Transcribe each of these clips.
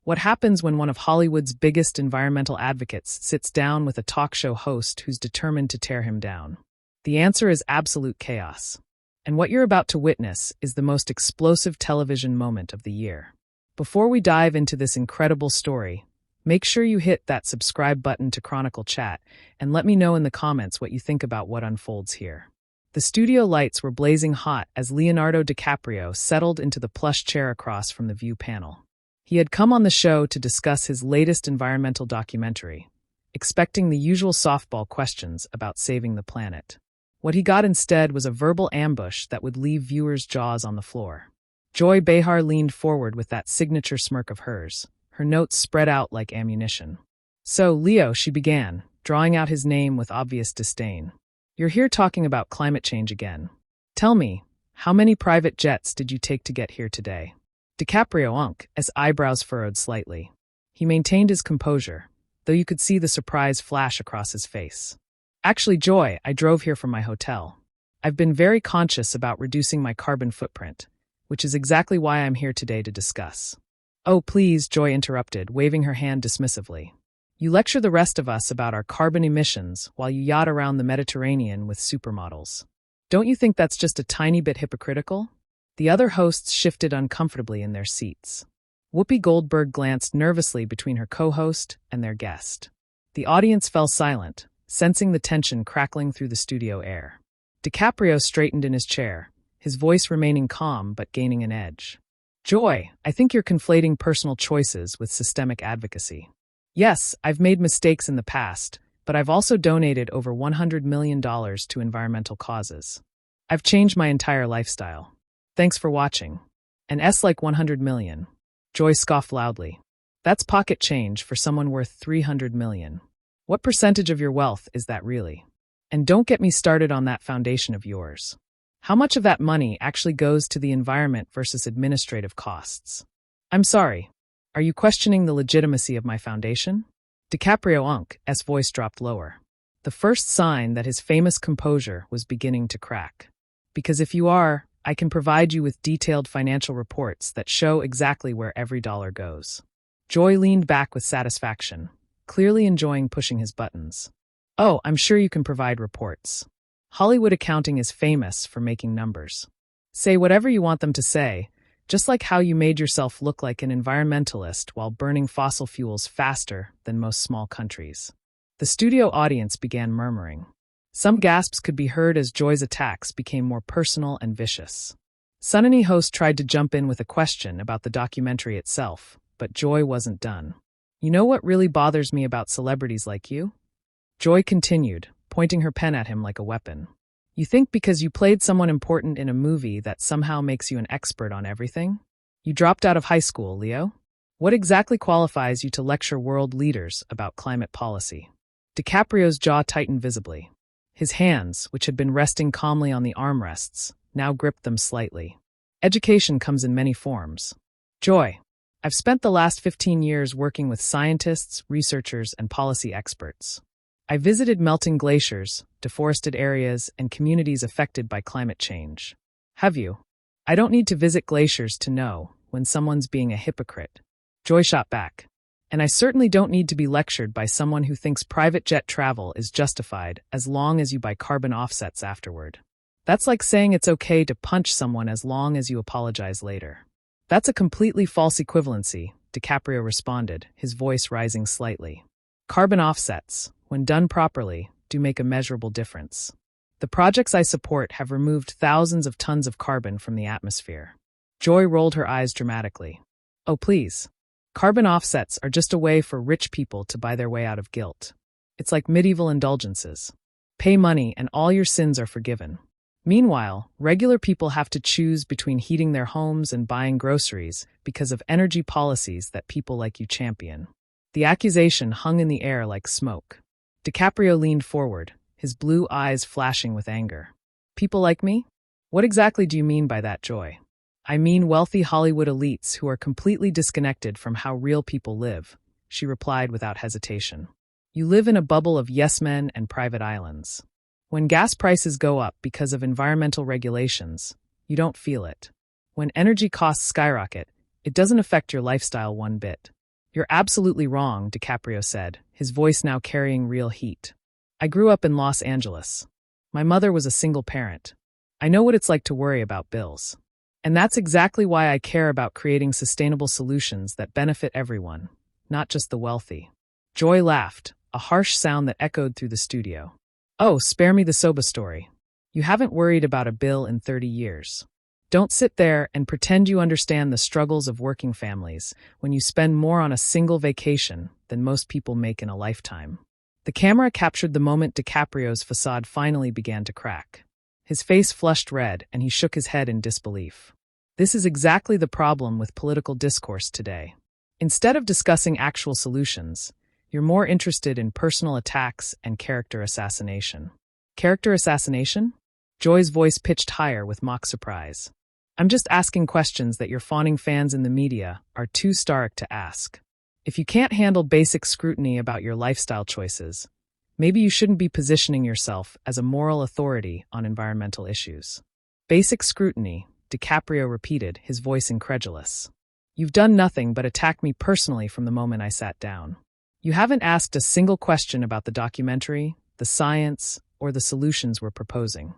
What happens when one of Hollywood's biggest environmental advocates sits down with a talk show host who's determined to tear him down? The answer is absolute chaos. And what you're about to witness is the most explosive television moment of the year. Before we dive into this incredible story, make sure you hit that subscribe button to Chronicle Chat and let me know in the comments what you think about what unfolds here. The studio lights were blazing hot as Leonardo DiCaprio settled into the plush chair across from the View panel. He had come on the show to discuss his latest environmental documentary, expecting the usual softball questions about saving the planet. What he got instead was a verbal ambush that would leave viewers' jaws on the floor. Joy Behar leaned forward with that signature smirk of hers, her notes spread out like ammunition. "So, Leo," she began, drawing out his name with obvious disdain. "You're here talking about climate change again. Tell me, how many private jets did you take to get here today?" DiCaprio as eyebrows furrowed slightly. He maintained his composure, though you could see the surprise flash across his face. "Actually, Joy, I drove here from my hotel. I've been very conscious about reducing my carbon footprint, which is exactly why I'm here today to discuss." "Oh, please," Joy interrupted, waving her hand dismissively. "You lecture the rest of us about our carbon emissions while you yacht around the Mediterranean with supermodels. Don't you think that's just a tiny bit hypocritical?" The other hosts shifted uncomfortably in their seats. Whoopi Goldberg glanced nervously between her co-host and their guest. The audience fell silent, sensing the tension crackling through the studio air. DiCaprio straightened in his chair, his voice remaining calm but gaining an edge. "Joy, I think you're conflating personal choices with systemic advocacy. Yes, I've made mistakes in the past, but I've also donated over $100 million to environmental causes. I've changed my entire lifestyle. Thanks for watching." "And S like 100 million. Joy scoffed loudly. "That's pocket change for someone worth 300 million. What percentage of your wealth is that really? And don't get me started on that foundation of yours. How much of that money actually goes to the environment versus administrative costs? I'm sorry, are you questioning the legitimacy of my foundation?" DiCaprio's voice dropped lower, the first sign that his famous composure was beginning to crack. "Because if you are, I can provide you with detailed financial reports that show exactly where every dollar goes." Joy leaned back with satisfaction, clearly enjoying pushing his buttons. "Oh, I'm sure you can provide reports. Hollywood accounting is famous for making numbers. Say whatever you want them to say, just like how you made yourself look like an environmentalist while burning fossil fuels faster than most small countries." The studio audience began murmuring. Some gasps could be heard as Joy's attacks became more personal and vicious. Sunny host tried to jump in with a question about the documentary itself, but Joy wasn't done. "You know what really bothers me about celebrities like you?" Joy continued, pointing her pen at him like a weapon. "You think because you played someone important in a movie that somehow makes you an expert on everything? You dropped out of high school, Leo. What exactly qualifies you to lecture world leaders about climate policy?" DiCaprio's jaw tightened visibly. His hands, which had been resting calmly on the armrests, now gripped them slightly. "Education comes in many forms. Joy, I've spent the last 15 years working with scientists, researchers, and policy experts. I visited melting glaciers, deforested areas, and communities affected by climate change. Have you? I don't need to visit glaciers to know when someone's being a hypocrite." Joy shot back. "And I certainly don't need to be lectured by someone who thinks private jet travel is justified as long as you buy carbon offsets afterward. That's like saying it's okay to punch someone as long as you apologize later." "That's a completely false equivalency," DiCaprio responded, his voice rising slightly. "Carbon offsets, when done properly, do make a measurable difference. The projects I support have removed thousands of tons of carbon from the atmosphere." Joy rolled her eyes dramatically. "Oh, please. Carbon offsets are just a way for rich people to buy their way out of guilt. It's like medieval indulgences. Pay money and all your sins are forgiven. Meanwhile, regular people have to choose between heating their homes and buying groceries because of energy policies that people like you champion." The accusation hung in the air like smoke. DiCaprio leaned forward, his blue eyes flashing with anger. "People like me? What exactly do you mean by that, Joy?" "I mean wealthy Hollywood elites who are completely disconnected from how real people live," she replied without hesitation. "You live in a bubble of yes-men and private islands. When gas prices go up because of environmental regulations, you don't feel it. When energy costs skyrocket, it doesn't affect your lifestyle one bit. You're absolutely wrong, DiCaprio said, his voice now carrying real heat. I grew up in Los Angeles. My mother was a single parent. I know what it's like to worry about bills. And that's exactly why I care about creating sustainable solutions that benefit everyone, not just the wealthy. Joy laughed, a harsh sound that echoed through the studio. Oh, spare me the soba story. You haven't worried about a bill in 30 years. Don't sit there and pretend you understand the struggles of working families when you spend more on a single vacation than most people make in a lifetime. The camera captured the moment DiCaprio's facade finally began to crack. His face flushed red and he shook his head in disbelief. This is exactly the problem with political discourse today. Instead of discussing actual solutions, you're more interested in personal attacks and character assassination. Character assassination? Joy's voice pitched higher with mock surprise. I'm just asking questions that your fawning fans in the media are too stark to ask. If you can't handle basic scrutiny about your lifestyle choices, maybe you shouldn't be positioning yourself as a moral authority on environmental issues. Basic scrutiny, DiCaprio repeated, his voice incredulous. You've done nothing but attack me personally from the moment I sat down. You haven't asked a single question about the documentary, the science, or the solutions we're proposing.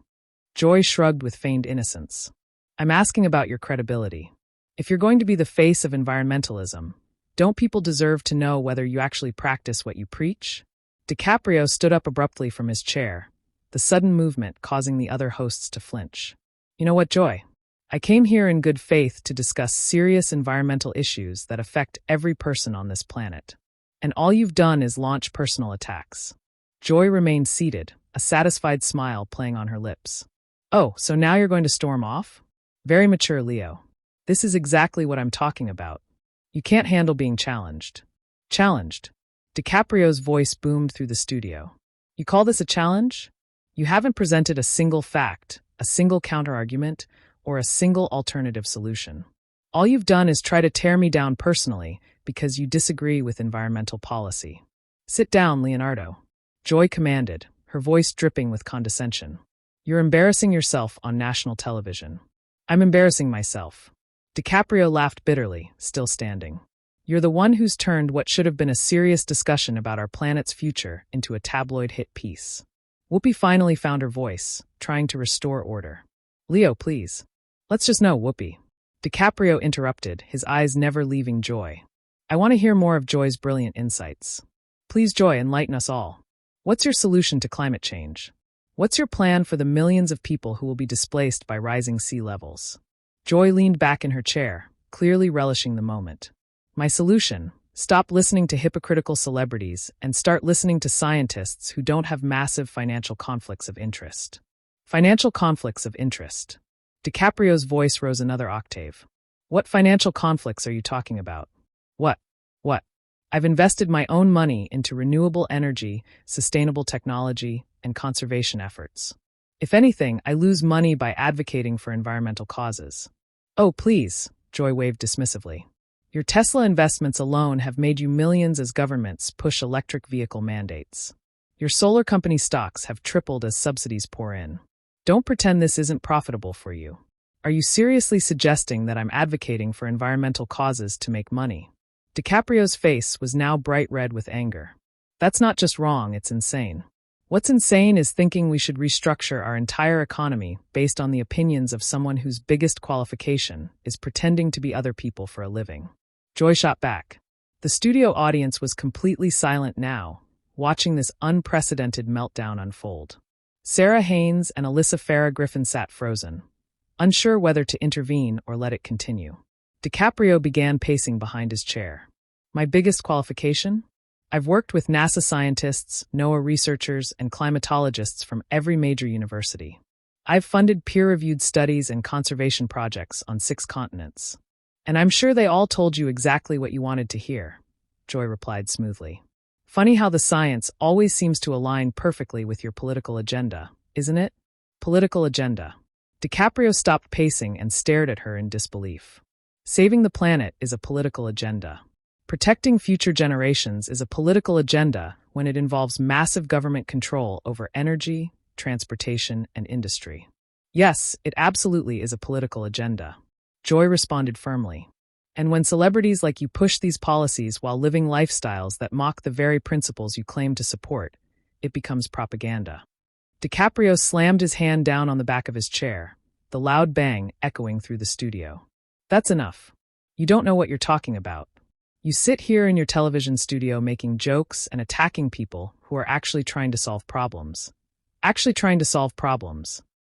Joy shrugged with feigned innocence. I'm asking about your credibility. If you're going to be the face of environmentalism, don't people deserve to know whether you actually practice what you preach? DiCaprio stood up abruptly from his chair, the sudden movement causing the other hosts to flinch. You know what, Joy? I came here in good faith to discuss serious environmental issues that affect every person on this planet. And all you've done is launch personal attacks. Joy remained seated, a satisfied smile playing on her lips. Oh, so now you're going to storm off? Very mature, Leo. This is exactly what I'm talking about. You can't handle being challenged. Challenged? DiCaprio's voice boomed through the studio. You call this a challenge? You haven't presented a single fact, a single counterargument, or a single alternative solution. All you've done is try to tear me down personally because you disagree with environmental policy. Sit down, Leonardo. Joy commanded, her voice dripping with condescension. You're embarrassing yourself on national television. I'm embarrassing myself. DiCaprio laughed bitterly, still standing. You're the one who's turned what should have been a serious discussion about our planet's future into a tabloid hit piece. Whoopi finally found her voice, trying to restore order. Leo, please. Let's just know, Whoopi. DiCaprio interrupted, his eyes never leaving Joy. I want to hear more of Joy's brilliant insights. Please, Joy, enlighten us all. What's your solution to climate change? What's your plan for the millions of people who will be displaced by rising sea levels? Joy leaned back in her chair, clearly relishing the moment. My solution: stop listening to hypocritical celebrities and start listening to scientists who don't have massive financial conflicts of interest. Financial conflicts of interest. DiCaprio's voice rose another octave. What financial conflicts are you talking about? What? I've invested my own money into renewable energy, sustainable technology, and conservation efforts. If anything, I lose money by advocating for environmental causes. Oh, please, Joy waved dismissively. Your Tesla investments alone have made you millions as governments push electric vehicle mandates. Your solar company stocks have tripled as subsidies pour in. Don't pretend this isn't profitable for you. Are you seriously suggesting that I'm advocating for environmental causes to make money? DiCaprio's face was now bright red with anger. That's not just wrong, it's insane. What's insane is thinking we should restructure our entire economy based on the opinions of someone whose biggest qualification is pretending to be other people for a living. Joy shot back. The studio audience was completely silent now, watching this unprecedented meltdown unfold. Sarah Haynes and Alyssa Farah Griffin sat frozen, unsure whether to intervene or let it continue. DiCaprio began pacing behind his chair. My biggest qualification? I've worked with NASA scientists, NOAA researchers, and climatologists from every major university. I've funded peer-reviewed studies and conservation projects on 6 continents. And I'm sure they all told you exactly what you wanted to hear, Joy replied smoothly. Funny how the science always seems to align perfectly with your political agenda, isn't it? Political agenda. DiCaprio stopped pacing and stared at her in disbelief. Saving the planet is a political agenda. Protecting future generations is a political agenda when it involves massive government control over energy, transportation, and industry. Yes, it absolutely is a political agenda. Joy responded firmly. And when celebrities like you push these policies while living lifestyles that mock the very principles you claim to support, it becomes propaganda. DiCaprio slammed his hand down on the back of his chair, the loud bang echoing through the studio. That's enough. You don't know what you're talking about. You sit here in your television studio making jokes and attacking people who are actually trying to solve problems.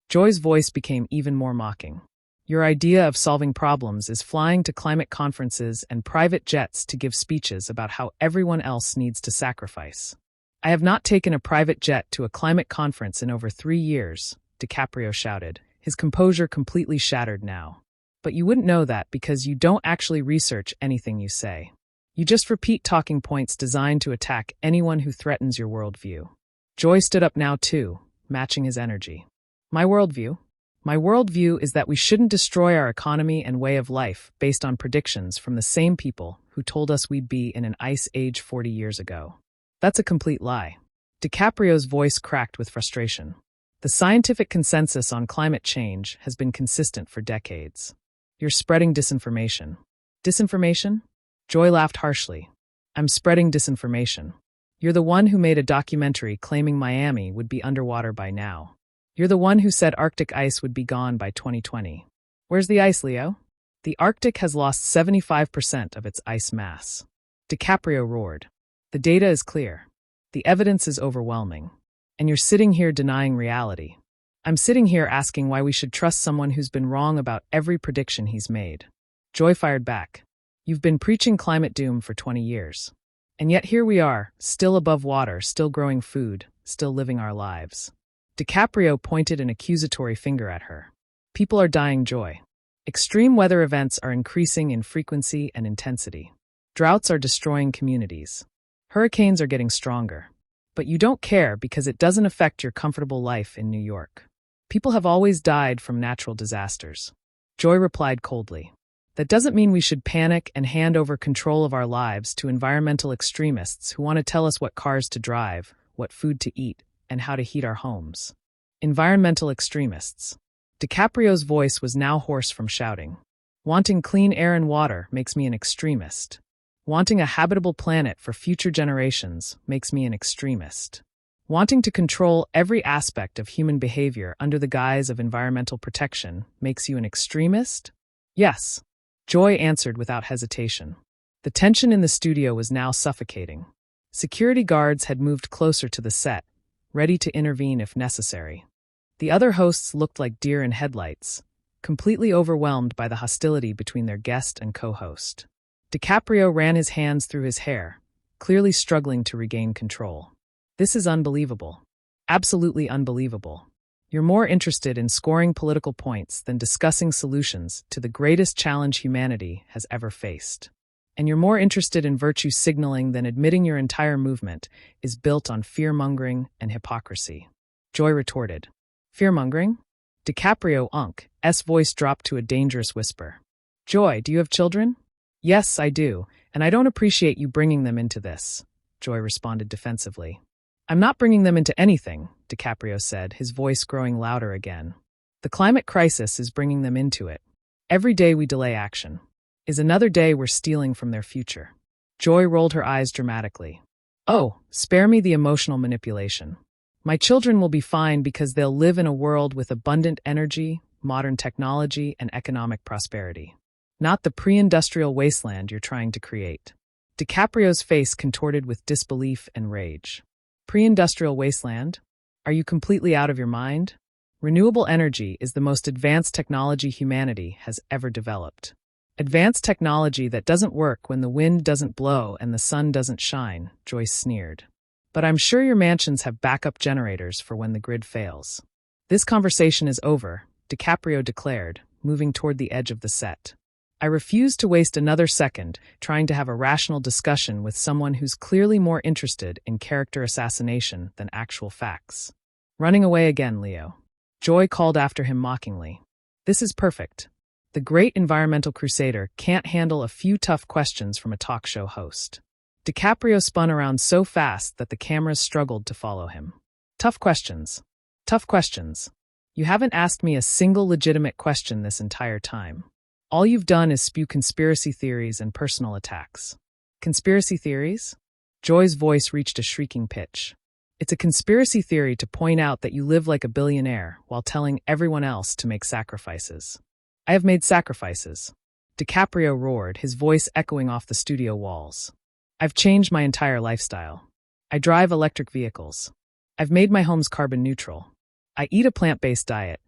Joy's voice became even more mocking. Your idea of solving problems is flying to climate conferences and private jets to give speeches about how everyone else needs to sacrifice. I have not taken a private jet to a climate conference in over 3 years, DiCaprio shouted, his composure completely shattered now. But you wouldn't know that because you don't actually research anything you say. You just repeat talking points designed to attack anyone who threatens your worldview. Joy stood up now too, matching his energy. My worldview? My worldview is that we shouldn't destroy our economy and way of life based on predictions from the same people who told us we'd be in an ice age 40 years ago. That's a complete lie. DiCaprio's voice cracked with frustration. The scientific consensus on climate change has been consistent for decades. You're spreading disinformation. Disinformation? Joy laughed harshly. I'm spreading disinformation. You're the one who made a documentary claiming Miami would be underwater by now. You're the one who said Arctic ice would be gone by 2020. Where's the ice, Leo? The Arctic has lost 75% of its ice mass. DiCaprio roared. The data is clear. The evidence is overwhelming. And you're sitting here denying reality. I'm sitting here asking why we should trust someone who's been wrong about every prediction he's made. Joy fired back. You've been preaching climate doom for 20 years. And yet here we are, still above water, still growing food, still living our lives. DiCaprio pointed an accusatory finger at her. People are dying, Joy. Extreme weather events are increasing in frequency and intensity. Droughts are destroying communities. Hurricanes are getting stronger. But you don't care because it doesn't affect your comfortable life in New York. People have always died from natural disasters. Joy replied coldly. That doesn't mean we should panic and hand over control of our lives to environmental extremists who want to tell us what cars to drive, what food to eat, and how to heat our homes. Environmental extremists. DiCaprio's voice was now hoarse from shouting. Wanting clean air and water makes me an extremist. Wanting a habitable planet for future generations makes me an extremist. Wanting to control every aspect of human behavior under the guise of environmental protection makes you an extremist? Yes. Joy answered without hesitation. The tension in the studio was now suffocating. Security guards had moved closer to the set, ready to intervene if necessary. The other hosts looked like deer in headlights, completely overwhelmed by the hostility between their guest and co-host. DiCaprio ran his hands through his hair, clearly struggling to regain control. This is unbelievable. Absolutely unbelievable. You're more interested in scoring political points than discussing solutions to the greatest challenge humanity has ever faced. And you're more interested in virtue signaling than admitting your entire movement is built on fear-mongering and hypocrisy. Joy retorted. Fear-mongering? DiCaprio's voice dropped to a dangerous whisper. Joy, do you have children? Yes, I do, and I don't appreciate you bringing them into this, Joy responded defensively. I'm not bringing them into anything, DiCaprio said, his voice growing louder again. The climate crisis is bringing them into it. Every day we delay action is another day we're stealing from their future. Joy rolled her eyes dramatically. Oh, spare me the emotional manipulation. My children will be fine because they'll live in a world with abundant energy, modern technology, and economic prosperity. Not the pre-industrial wasteland you're trying to create. DiCaprio's face contorted with disbelief and rage. Pre-industrial wasteland? Are you completely out of your mind? Renewable energy is the most advanced technology humanity has ever developed. Advanced technology that doesn't work when the wind doesn't blow and the sun doesn't shine, Joyce sneered. But I'm sure your mansions have backup generators for when the grid fails. This conversation is over, DiCaprio declared, moving toward the edge of the set. I refuse to waste another second trying to have a rational discussion with someone who's clearly more interested in character assassination than actual facts. Running away again, Leo. Joy called after him mockingly. This is perfect. The great environmental crusader can't handle a few tough questions from a talk show host. DiCaprio spun around so fast that the cameras struggled to follow him. Tough questions. Tough questions. You haven't asked me a single legitimate question this entire time. All you've done is spew conspiracy theories and personal attacks. Conspiracy theories? Joy's voice reached a shrieking pitch. It's a conspiracy theory to point out that you live like a billionaire while telling everyone else to make sacrifices. I have made sacrifices. DiCaprio roared, his voice echoing off the studio walls. I've changed my entire lifestyle. I drive electric vehicles. I've made my homes carbon neutral. I eat a plant-based diet.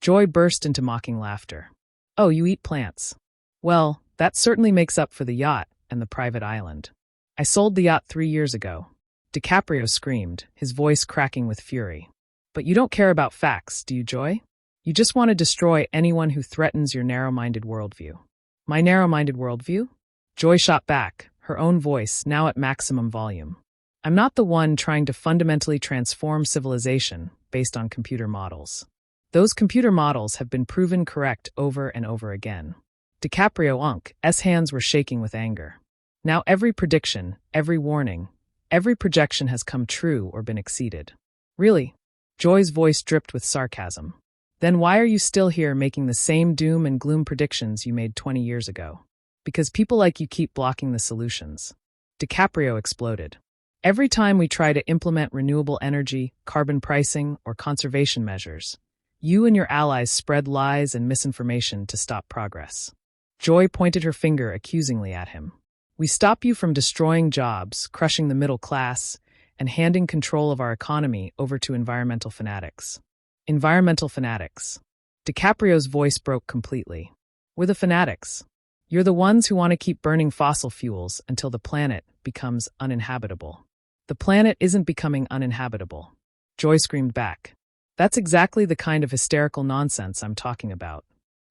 Joy burst into mocking laughter. Oh, you eat plants. Well, that certainly makes up for the yacht and the private island. I sold the yacht 3 years ago. DiCaprio screamed, his voice cracking with fury. But you don't care about facts, do you, Joy? You just want to destroy anyone who threatens your narrow-minded worldview. My narrow-minded worldview? Joy shot back, her own voice now at maximum volume. I'm not the one trying to fundamentally transform civilization based on computer models. Those computer models have been proven correct over and over again. DiCaprio's hands were shaking with anger. Now every prediction, every warning, every projection has come true or been exceeded. Really? Joy's voice dripped with sarcasm. Then why are you still here making the same doom and gloom predictions you made 20 years ago? Because people like you keep blocking the solutions. DiCaprio exploded. Every time we try to implement renewable energy, carbon pricing, or conservation measures, you and your allies spread lies and misinformation to stop progress. Joy pointed her finger accusingly at him. We stop you from destroying jobs, crushing the middle class, and handing control of our economy over to environmental fanatics. Environmental fanatics. DiCaprio's voice broke completely. We're the fanatics. You're the ones who want to keep burning fossil fuels until the planet becomes uninhabitable. The planet isn't becoming uninhabitable. Joy screamed back. That's exactly the kind of hysterical nonsense I'm talking about.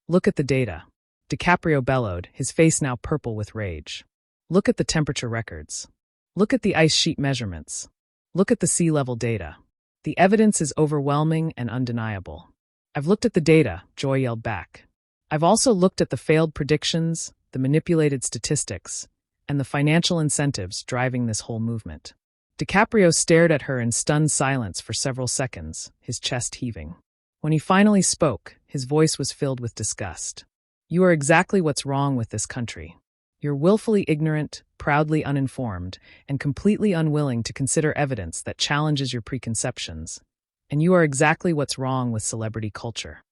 Look at the data. DiCaprio bellowed, his face now purple with rage. Look at the temperature records. Look at the ice sheet measurements. Look at the sea level data. The evidence is overwhelming and undeniable. I've looked at the data, Joy yelled back. I've also looked at the failed predictions, the manipulated statistics, and the financial incentives driving this whole movement. DiCaprio stared at her in stunned silence for several seconds, his chest heaving. When he finally spoke, his voice was filled with disgust. You are exactly what's wrong with this country. You're willfully ignorant, proudly uninformed, and completely unwilling to consider evidence that challenges your preconceptions. And you are exactly what's wrong with celebrity culture.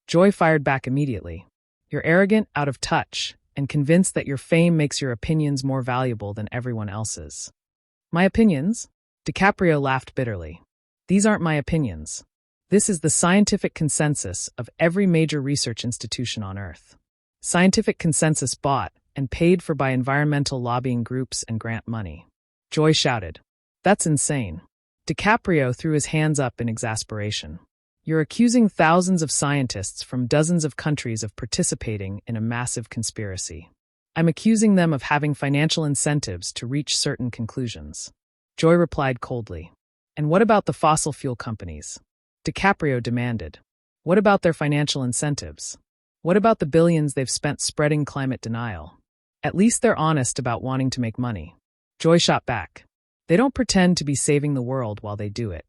Joy fired back immediately. You're arrogant, out of touch, and convinced that your fame makes your opinions more valuable than everyone else's. My opinions? DiCaprio laughed bitterly. These aren't my opinions. This is the scientific consensus of every major research institution on Earth. Scientific consensus bought and paid for by environmental lobbying groups and grant money. Joy shouted. That's insane. DiCaprio threw his hands up in exasperation. You're accusing thousands of scientists from dozens of countries of participating in a massive conspiracy. I'm accusing them of having financial incentives to reach certain conclusions. Joy replied coldly. And what about the fossil fuel companies? DiCaprio demanded. What about their financial incentives? What about the billions they've spent spreading climate denial? At least they're honest about wanting to make money. Joy shot back. They don't pretend to be saving the world while they do it.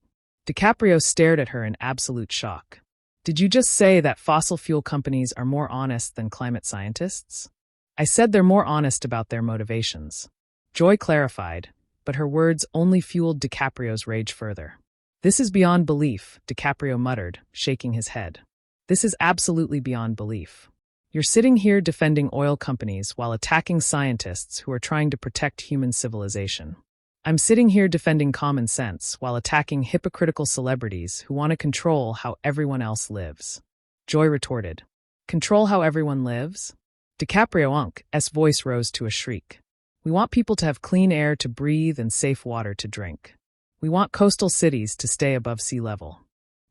DiCaprio stared at her in absolute shock. Did you just say that fossil fuel companies are more honest than climate scientists? I said they're more honest about their motivations. Joy clarified, but her words only fueled DiCaprio's rage further. This is beyond belief, DiCaprio muttered, shaking his head. This is absolutely beyond belief. You're sitting here defending oil companies while attacking scientists who are trying to protect human civilization. I'm sitting here defending common sense while attacking hypocritical celebrities who want to control how everyone else lives. Joy retorted. Control how everyone lives? DiCaprio's voice rose to a shriek. We want people to have clean air to breathe and safe water to drink. We want coastal cities to stay above sea level.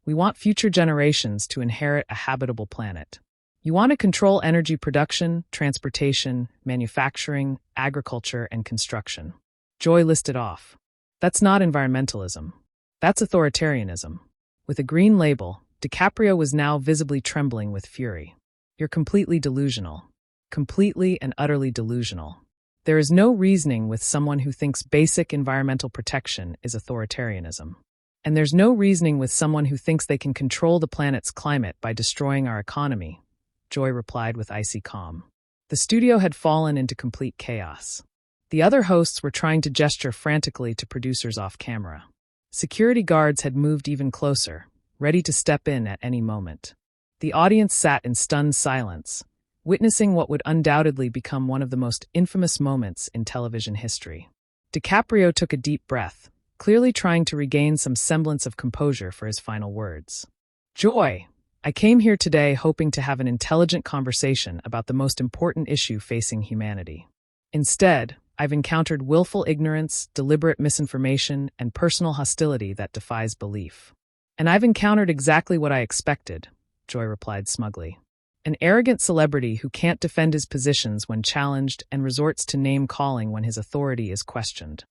We want future generations to inherit a habitable planet. You want to control energy production, transportation, manufacturing, agriculture, and construction. Joy listed off. That's not environmentalism. That's authoritarianism. With a green label, DiCaprio was now visibly trembling with fury. You're completely delusional. Completely and utterly delusional. There is no reasoning with someone who thinks basic environmental protection is authoritarianism. And there's no reasoning with someone who thinks they can control the planet's climate by destroying our economy, Joy replied with icy calm. The studio had fallen into complete chaos. The other hosts were trying to gesture frantically to producers off camera. Security guards had moved even closer, ready to step in at any moment. The audience sat in stunned silence, witnessing what would undoubtedly become one of the most infamous moments in television history. DiCaprio took a deep breath, clearly trying to regain some semblance of composure for his final words. Joy, I came here today hoping to have an intelligent conversation about the most important issue facing humanity. Instead, I've encountered willful ignorance, deliberate misinformation, and personal hostility that defies belief. And I've encountered exactly what I expected, Joy replied smugly. An arrogant celebrity who can't defend his positions when challenged and resorts to name-calling when his authority is questioned.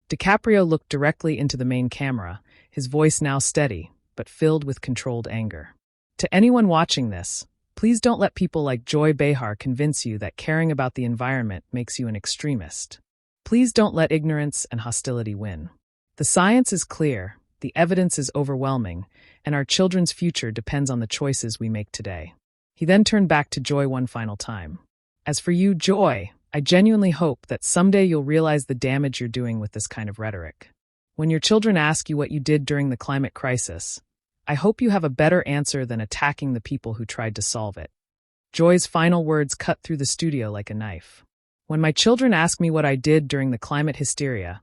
DiCaprio looked directly into the main camera, his voice now steady, but filled with controlled anger. To anyone watching this, please don't let people like Joy Behar convince you that caring about the environment makes you an extremist. Please don't let ignorance and hostility win. The science is clear, the evidence is overwhelming, and our children's future depends on the choices we make today. He then turned back to Joy one final time. As for you, Joy, I genuinely hope that someday you'll realize the damage you're doing with this kind of rhetoric. When your children ask you what you did during the climate crisis, I hope you have a better answer than attacking the people who tried to solve it. Joy's final words cut through the studio like a knife. When my children ask me what I did during the climate hysteria,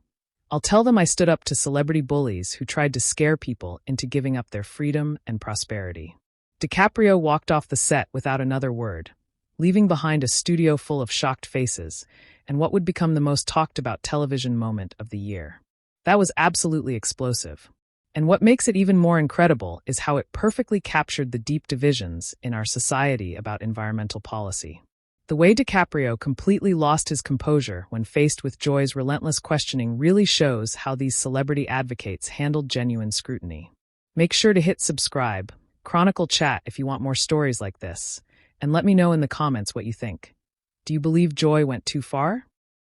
I'll tell them I stood up to celebrity bullies who tried to scare people into giving up their freedom and prosperity. DiCaprio walked off the set without another word, leaving behind a studio full of shocked faces and what would become the most talked-about television moment of the year. That was absolutely explosive. And what makes it even more incredible is how it perfectly captured the deep divisions in our society about environmental policy. The way DiCaprio completely lost his composure when faced with Joy's relentless questioning really shows how these celebrity advocates handled genuine scrutiny. Make sure to hit subscribe, Chronicle chat if you want more stories like this, and let me know in the comments what you think. Do you believe Joy went too far?